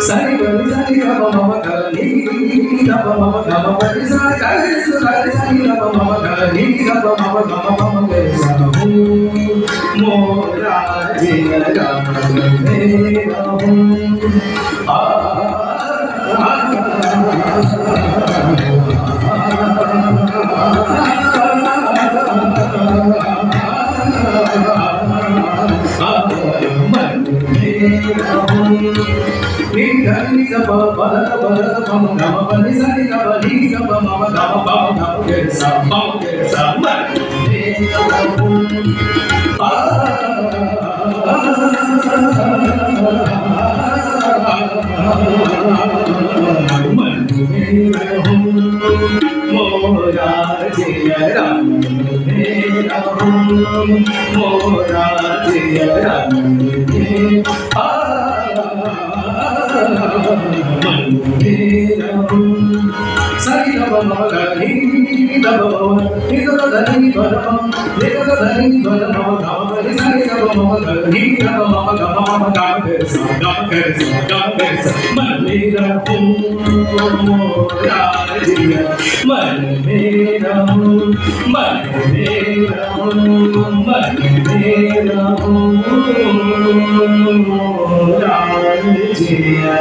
Sari bari sari gama mama gani gama mama gama bari sari sari sari gama mama gani gama mama gama mama gani sahu mora jiya gama mera Ni ga ba ba ba ma ga ma ni sa ni ga ba ni ga ba ma ga ma ga ge sa ma ni ga ba mora jiya ram mera mora jiya ram Sari gama mama gani gama mama ni gama gani gama mama ni gama gani gama mama gama ni sari gama mama gani gama mama gama mama gama kersa man mera mora jiya man mera mora jiya